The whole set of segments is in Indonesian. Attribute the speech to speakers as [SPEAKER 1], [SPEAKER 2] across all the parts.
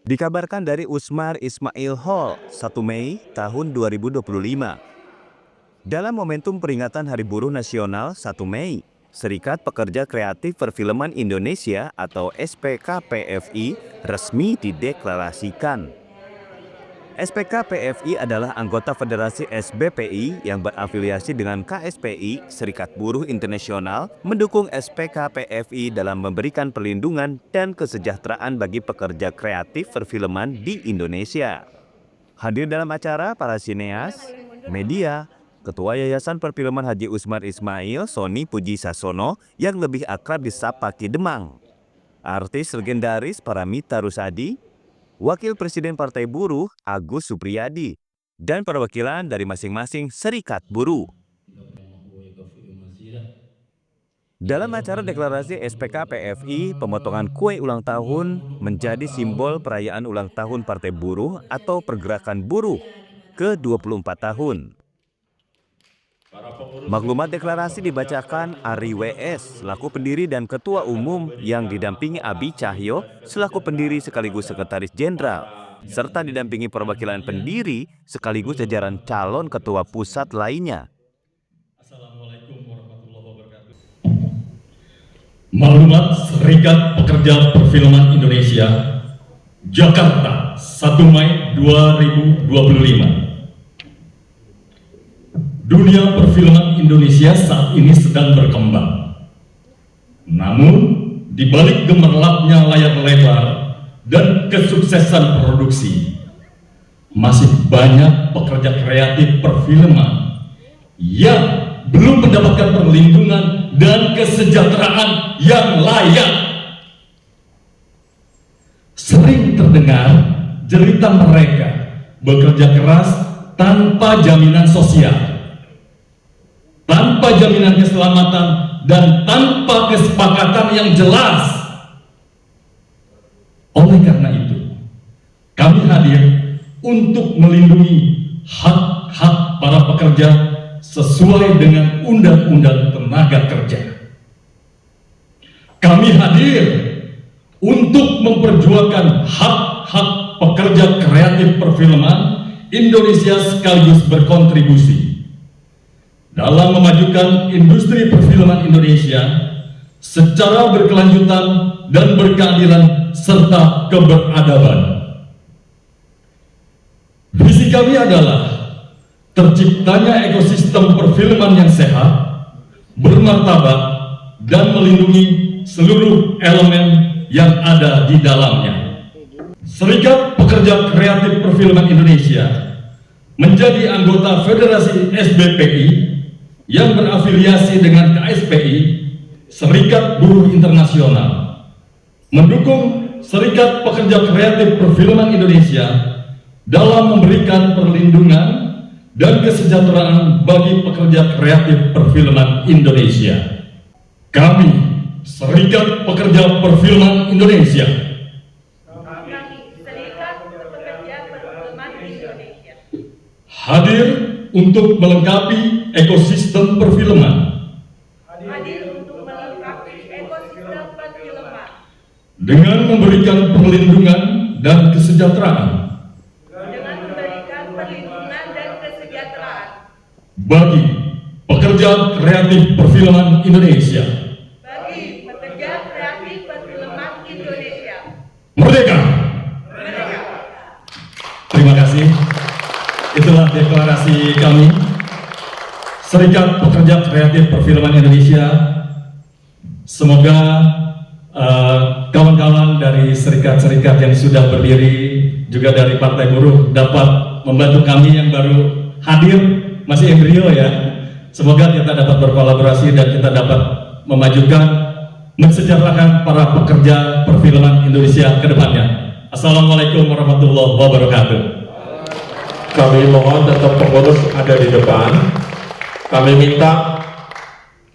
[SPEAKER 1] Dikabarkan dari Usmar Ismail Hall, 1 Mei tahun 2025. Dalam momentum peringatan Hari Buruh Nasional 1 Mei, Serikat Pekerja Kreatif Perfilman Indonesia atau SPKPFI resmi dideklarasikan. SPKPFI adalah anggota Federasi SBPI yang berafiliasi dengan KSPI, Serikat Buruh Internasional, mendukung SPKPFI dalam memberikan perlindungan dan kesejahteraan bagi pekerja kreatif perfilman di Indonesia. Hadir dalam acara para sineas, media, Ketua Yayasan Perfilman Haji Usmar Ismail, Sony Puji Sasono, yang lebih akrab disapa Ki Demang, artis legendaris Paramita Rusady, Wakil Presiden Partai Buruh Agus Supriyadi, dan perwakilan dari masing-masing serikat buruh. Dalam acara deklarasi SPKPFI, pemotongan kue ulang tahun menjadi simbol perayaan ulang tahun Partai Buruh atau Pergerakan Buruh ke-24 tahun. Maklumat deklarasi dibacakan Ari W.S. selaku pendiri dan Ketua Umum yang didampingi Abi Cahyo selaku pendiri sekaligus Sekretaris Jenderal, serta didampingi perwakilan pendiri sekaligus jajaran calon ketua pusat lainnya.
[SPEAKER 2] Assalamualaikum warahmatullahi wabarakatuh. Maklumat Serikat Pekerja Perfilman Indonesia, Jakarta, 1 Mei 2025. Dunia perfilman Indonesia saat ini sedang berkembang. Namun, di balik gemerlapnya layar lebar dan kesuksesan produksi, masih banyak pekerja kreatif perfilman yang belum mendapatkan perlindungan dan kesejahteraan yang layak. Sering terdengar cerita mereka bekerja keras tanpa jaminan sosial, tanpa jaminan keselamatan, dan tanpa kesepakatan yang jelas. Oleh karena itu, kami hadir untuk melindungi hak-hak para pekerja sesuai dengan Undang-Undang Tenaga Kerja. Kami hadir untuk memperjuangkan hak-hak pekerja kreatif perfilman Indonesia sekaligus berkontribusi dalam memajukan industri perfilman Indonesia secara berkelanjutan dan berkeadilan serta keberadaban. Visi kami adalah terciptanya ekosistem perfilman yang sehat, bermartabat, dan melindungi seluruh elemen yang ada di dalamnya. Serikat Pekerja Kreatif Perfilman Indonesia menjadi anggota Federasi SBPI yang berafiliasi dengan KSPI, Serikat Buruh Internasional, mendukung Serikat Pekerja Kreatif Perfilman Indonesia dalam memberikan perlindungan dan kesejahteraan bagi pekerja kreatif perfilman Indonesia. Kami, Serikat Pekerja Perfilman Indonesia, hadir untuk melengkapi ekosistem perfilman dengan memberikan perlindungan dan kesejahteraan bagi pekerja kreatif perfilman Indonesia. Merdeka! Terima kasih. Itulah deklarasi kami, Serikat Pekerja Kreatif Perfilman Indonesia. Semoga kawan-kawan dari serikat-serikat yang sudah berdiri, juga dari Partai Buruh, dapat membantu kami yang baru hadir, masih embrio ya. Semoga kita dapat berkolaborasi dan kita dapat memajukan, mensejahterakan para pekerja perfilman Indonesia ke depannya. Assalamualaikum warahmatullahi wabarakatuh.
[SPEAKER 3] Kami mohon tetap pengurus ada di depan. Kami minta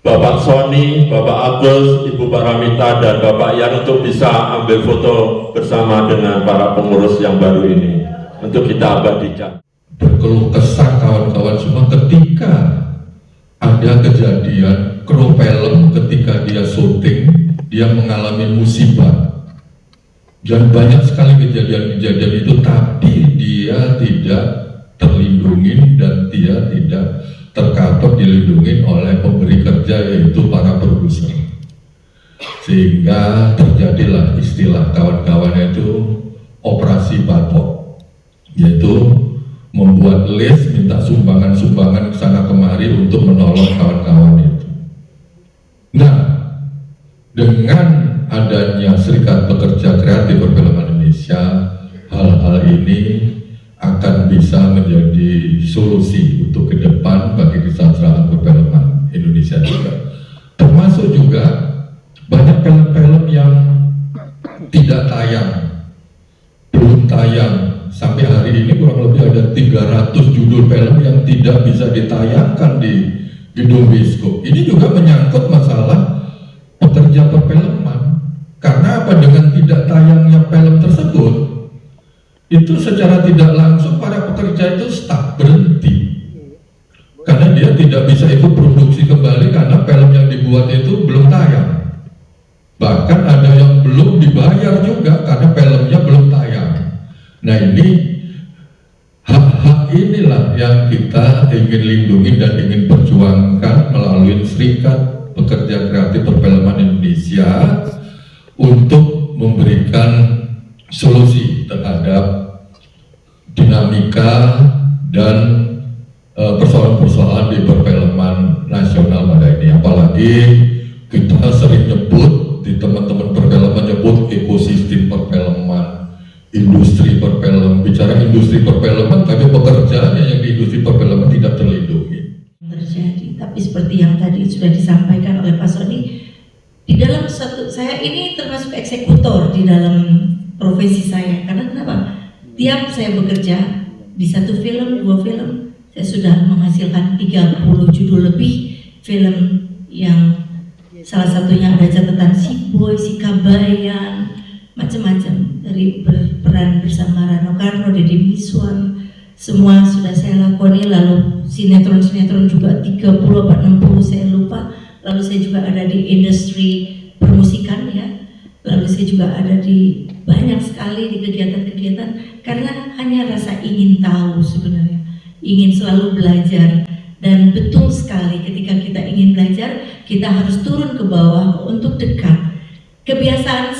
[SPEAKER 3] Bapak Sony, Bapak Agus, Ibu Paramita, dan Bapak Yan untuk bisa ambil foto bersama dengan para pengurus yang baru ini untuk kita abadikan.
[SPEAKER 4] Berkeluh kesah kawan-kawan semua ketika ada kejadian kru film ketika dia syuting, dia mengalami musibah. Dan banyak sekali kejadian-kejadian itu, tapi dia tidak terlindungi dan dia tidak tercover dilindungi oleh pemberi kerja, yaitu para produser. Sehingga terjadilah istilah kawan-kawan itu operasi batok, yaitu membuat list, minta sumbangan-sumbangan sana kemari untuk menolong kawan-kawan itu. Nah, dengan adanya Serikat Pekerja Kreatif Perfilman Indonesia, hal-hal ini akan bisa menjadi solusi untuk ke depan bagi kesejahteraan perfilman Indonesia juga. Termasuk juga banyak film-film yang tidak tayang, belum tayang. Sampai hari ini kurang lebih ada 300 judul film yang tidak bisa ditayangkan di gedung bioskop. Ini juga menyangkut masalah pekerja perfilman. Karena apa? Dengan tidak tayangnya film tersebut, itu secara tidak langsung para pekerja itu stuck, berhenti. Karena dia tidak bisa ikut produksi kembali karena film yang dibuat itu belum tayang. Bahkan ada yang belum dibayar juga karena filmnya belum tayang. Nah, ini hak-hak inilah yang kita ingin lindungi dan ingin perjuangkan melalui Serikat Pekerja Kreatif Perfilman Indonesia untuk memberikan solusi terhadap dinamika dan persoalan-persoalan di perfilman nasional pada ini. Apalagi kita sering nyebut, di teman-teman perfilman nyebut ekosistem perfilman, industri perfilman. Bicara industri perfilman, tapi pekerjaannya yang di industri perfilman tidak terlindungi.
[SPEAKER 5] Terjadi, tapi seperti yang tadi sudah disampaikan oleh Pak Sony, di dalam saya ini termasuk eksekutor di dalam profesi saya. Karena kenapa? Tiap saya bekerja di satu film, 2 film, saya sudah menghasilkan 30 judul lebih film yang salah satunya ada catatan Si Boy, Si Kabayan, macam-macam, dari berperan bersama Rano Karno, Deddy Miswan, semua sudah saya lakoni. Lalu sinetron-sinetron juga 30 atau 60 saya lupa. Lalu saya juga ada di industri permusikan ya. Lalu saya juga ada di banyak sekali di kegiatan-kegiatan, karena hanya rasa ingin tahu sebenarnya, ingin selalu belajar. Dan betul sekali ketika kita ingin belajar, kita harus turun ke bawah untuk dekat. Kebiasaan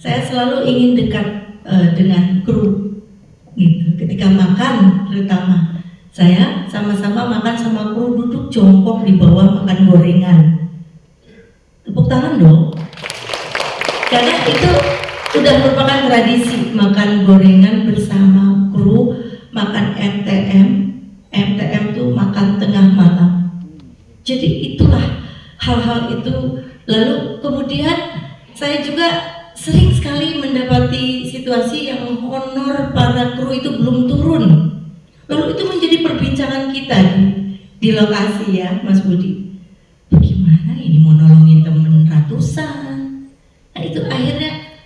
[SPEAKER 5] saya selalu ingin dekat dengan kru gitu. Ketika makan terutama, saya sama-sama makan sama kru, duduk jongkok di bawah makan gorengan. Tepuk tangan dong. Karena itu sudah merupakan tradisi, makan gorengan bersama kru, makan MTM. MTM itu makan tengah malam. Jadi itulah hal-hal itu. Lalu kemudian saya juga sering sekali mendapati situasi yang honor para kru itu belum turun. Lalu itu menjadi perbincangan kita di lokasi ya, Mas Budi. Bagaimana ini mau nolongin temen ratusan? Nah itu akhirnya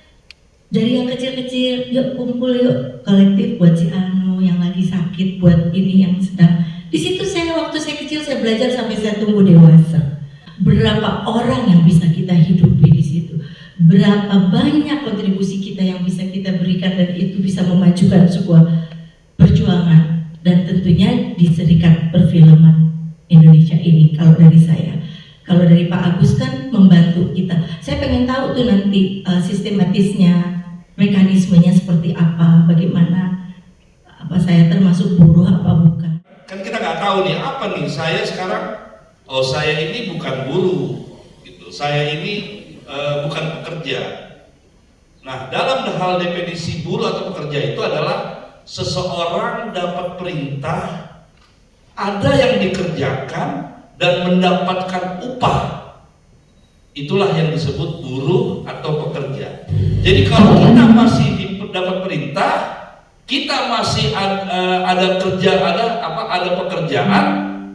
[SPEAKER 5] dari yang kecil-kecil, yuk kumpul yuk kolektif buat si Anu yang lagi sakit, buat ini yang sedang. Di situ waktu saya kecil saya belajar sampai saya tumbuh dewasa. Berapa orang yang bisa kita hidupi di situ? Berapa banyak kontribusi kita yang bisa kita berikan, dan itu bisa memajukan sebuah perjuangan. Dan tentunya di Serikat Perfilman Indonesia ini, kalau dari saya. Kalau dari Pak Agus kan membantu kita. Saya pengen tahu tuh nanti sistematisnya, mekanismenya seperti apa, bagaimana, apa saya termasuk buruh apa bukan.
[SPEAKER 6] Kan kita nggak tahu nih apa nih, saya sekarang, oh saya ini bukan buruh, gitu. Saya ini bukan pekerja. Nah, dalam hal definisi buruh atau pekerja itu adalah seseorang dapat perintah, ada yang dikerjakan dan mendapatkan upah. Itulah yang disebut buruh atau pekerja. Jadi kalau kita masih dapat perintah, kita masih ada pekerjaan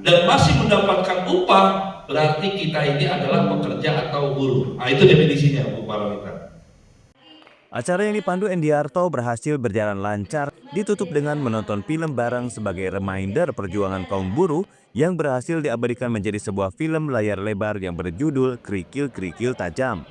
[SPEAKER 6] dan masih mendapatkan upah, berarti kita ini adalah pekerja atau buruh. Nah, itu definisinya, Bu Paramita.
[SPEAKER 1] Acara yang dipandu Endiarto berhasil berjalan lancar, ditutup dengan menonton film bareng sebagai reminder perjuangan kaum buruh yang berhasil diabadikan menjadi sebuah film layar lebar yang berjudul Kerikil-Kerikil Tajam.